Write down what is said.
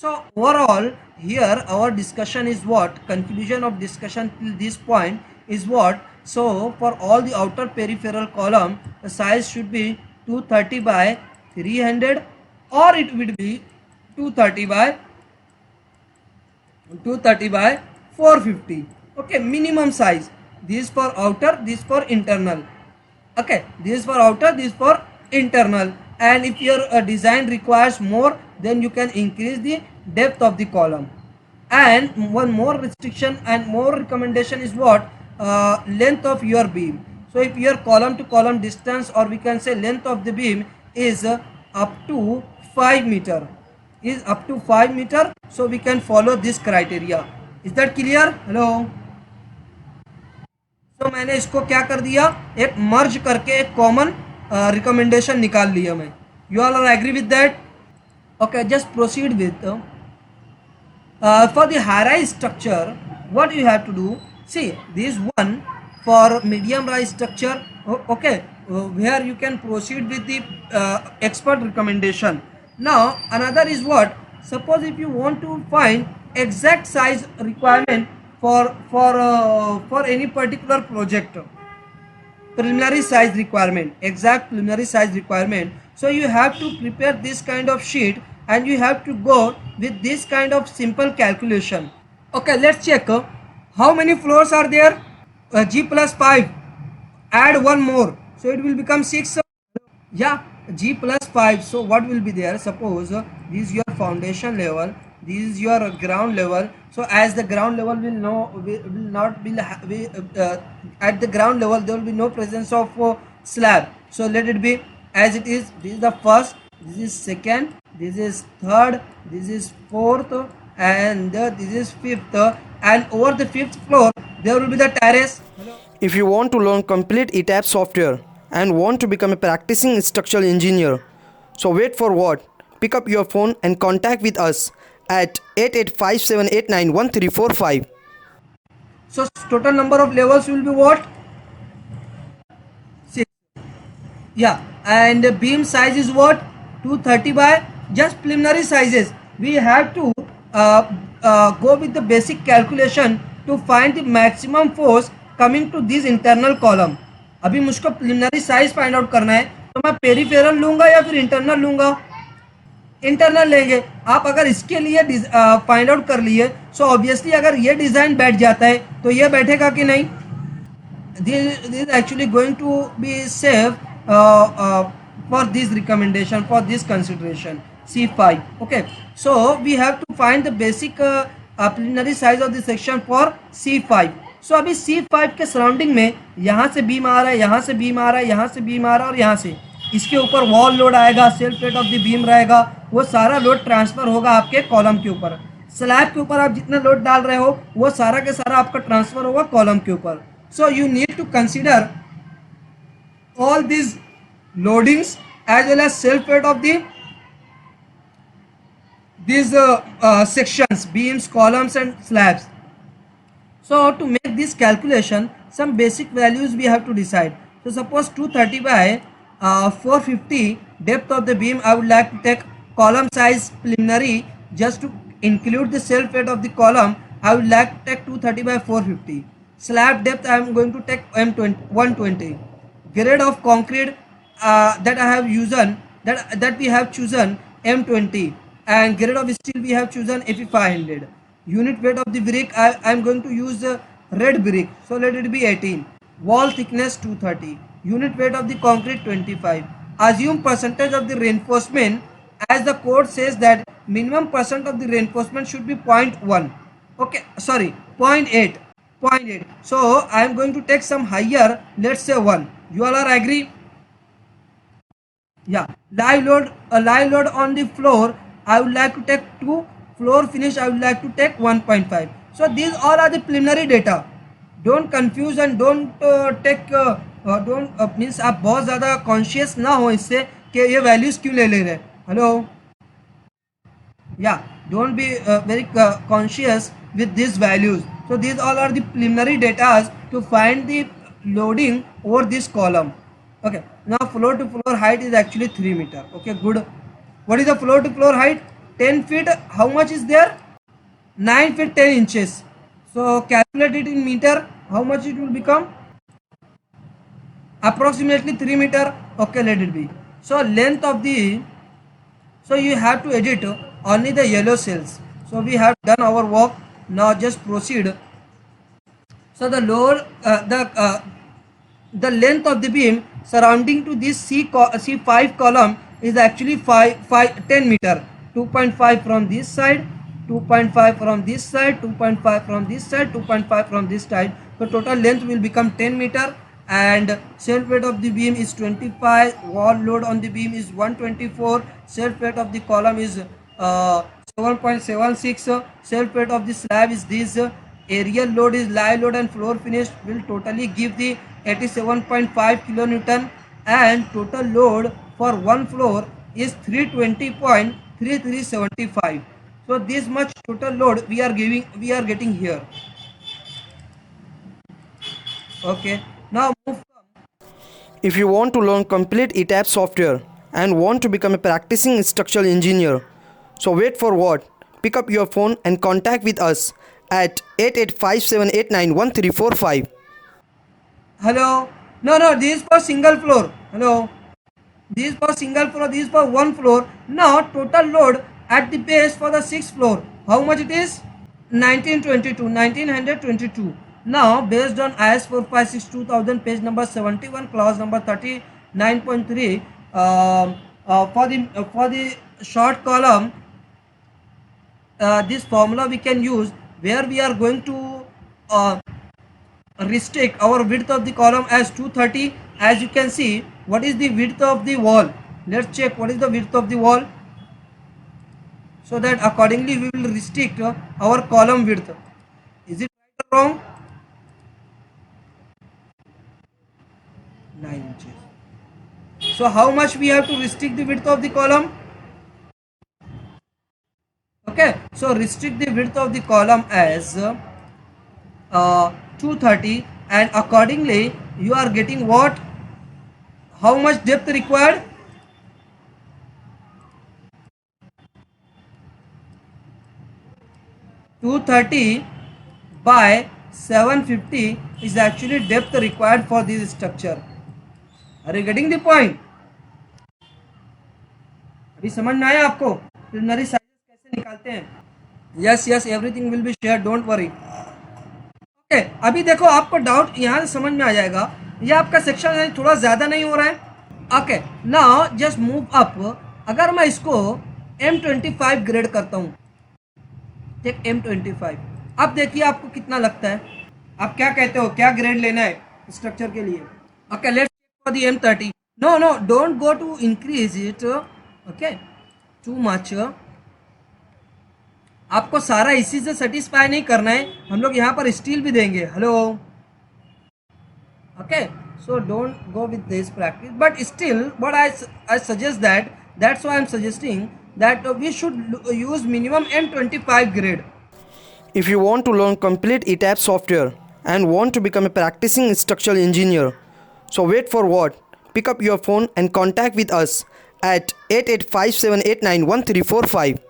So overall here our discussion is what, conclusion of discussion till this point is what. So for all the outer peripheral column the size should be 230 by 300, or it would be 230 by 450. Okay, minimum size. This for outer, this for internal. Okay, this for outer, this for internal. And if your design requires more, then you can increase the depth of the column. And one more restriction and more recommendation is what, length of your beam. So if your column to column distance, or we can say length of the beam is up to 5 meter, so we can follow this criteria. Is that clear? Hello. तो मैंने इसको क्या कर दिया, एक मर्ज करके एक common recommendation निकाल लिया मैं. You all are agree with that? Okay, just proceed with for the high rise structure. What you have to do, see this one for medium rise structure. Okay, where you can proceed with the expert recommendation. Now another is what, suppose if you want to find exact size requirement for any particular project, preliminary size requirement, exact preliminary size requirement, so you have to prepare this kind of sheet and you have to go with this kind of simple calculation. Okay, let's check how many floors are there. G plus 5, add one more, so it will become 6. Yeah, G plus 5. So what will be there, suppose this is your foundation level, this is your ground level. So as the ground level will not be at the ground level there will be no presence of slab, so let it be as it is. This is the first, this is second, this is third, this is fourth, and this is fifth, and over the fifth floor there will be the terrace. If you want to learn complete ETAP software and want to become a practicing structural engineer, so wait for what? Pick up your phone and contact with us at 8857891345. So total number of levels will be what? 6. Yeah, and the beam size is what? 230 by, just preliminary sizes. We have to go with the basic calculation to find the maximum force coming to this internal column. अभी मुझको preliminary size find out करना है, तो मैं peripheral लूंगा या फिर internal लूंगा? इंटरनल लेंगे. आप अगर इसके लिए फाइंड आउट कर लिए, सो ऑब्वियसली अगर ये डिजाइन बैठ जाता है तो ये बैठेगा कि नहीं. this is actually going to be safe for this recommendation, for this consideration, C5. Okay, so we have to find the basic preliminary size of the section for C5. So अभी C5 के surrounding में यहाँ से beam आ रहा है, यहाँ से beam आ रहा है, यहाँ से बीम आ रहा है और यहाँ से, इसके ऊपर वॉल लोड आएगा, self weight of the beam रहेगा, वो सारा लोड ट्रांसफर होगा आपके कॉलम के ऊपर. स्लैब के ऊपर आप जितना लोड डाल रहे हो वो सारा के सारा आपका ट्रांसफर होगा कॉलम के ऊपर. So you need to consider all these loadings as well as self weight of these sections, beams, columns and slabs. So to make this calculation, some basic values we have to decide. So suppose 230 by 450 depth of the beam, I would like to take column size preliminary, just to include the self weight of the column. I would like to take 230 by 450. Slab depth I am going to take 120. Grade of concrete that I have chosen, that we have chosen M20, and grade of steel we have chosen Fe500. Unit weight of the brick I am going to use red brick, so let it be 18. Wall thickness 230. Unit weight of the concrete 25. Assume percentage of the reinforcement, as the code says that minimum percent of the reinforcement should be 0.1. Okay, sorry, 0.8. 0.8. So I am going to take some higher, let's say 1. You all are agree? Yeah. Live load on the floor I would like to take 2. Floor finish I would like to take 1.5. So these all are the preliminary data. Don't confuse and don't means आप बहुत ज़्यादा conscious ना हो इससे कि ये values क्यों ले रहे हैं. Hello. Yeah. Don't be very conscious with these values. So these all are the preliminary data to find the loading over this column. Okay, now floor to floor height is actually 3 meter. Okay, good. What is the floor to floor height? 10 feet, how much is there? 9 feet 10 inches. So calculate it in meter, how much it will become? Approximately 3 meter. Okay, let it be. So length of the, so you have to edit only the yellow cells. So we have done our work. Now just proceed. So the lower the length of the beam surrounding to this C5 column is actually 10 meter. 2.5 from this side, 2.5 from this side, 2.5 from this side, 2.5 from this side. So total length will become 10 meter, and self weight of the beam is 25, wall load on the beam is 124, self weight of the column is 7.76, self weight of the slab is this, aerial load is live load and floor finish will totally give the 87.5 kilonewton, and total load for one floor is 320.3375. so this much total load we are getting here. Okay, now move. If you want to learn complete ETAP software and want to become a practicing structural engineer, so wait for what? Pick up your phone and contact with us at 8857891345. Hello, no, this is for single floor. Hello, this is for single floor, this is for one floor. Now total load at the base for the sixth floor, how much it is? 1922. Now based on IS 456 2000 page number 71 clause number 39.3, for the short column, this formula we can use, where we are going to restrict our width of the column as 230. As you can see, what is the width of the wall? Let's check what is the width of the wall, so that accordingly we will restrict our column width. Is it right or wrong? 9 inches. So how much we have to restrict the width of the column? Okay, so restrict the width of the column as 230, and accordingly you are getting what? How much depth required? (230 by 750) is actually depth required for this structure. Are you getting the point? अभी समझ में आया आपको preliminary sizes कैसे निकालते हैं? Yes, everything will be share, don't worry. Okay, अभी देखो आपको डाउट यहाँ से समझ में आ जाएगा. ये आपका सेक्शन थोड़ा ज़्यादा नहीं हो रहा है. Okay, now just move up. अगर मैं इसको M25 ग्रेड करता हूँ, ठीक, M25, अब देखिए आपको कितना लगता है. आप क्या कहते हो, क्या ग्रेड लेना है स्ट्रक्चर के लिए? Okay, let's for the M30. No, don't go to increase it. Okay, too much. आपको सारा इसी से सेटिस्फाई नहीं करना है, हम लोग यहाँ पर स्टील भी देंगे. Hello, okay, so don't go with this practice, but still what I suggest that's why I'm suggesting that we should use minimum M25 grade. If you want to learn complete ETAP software and want to become a practicing structural engineer, so wait for what? Pick up your phone and contact with us at 8857891345.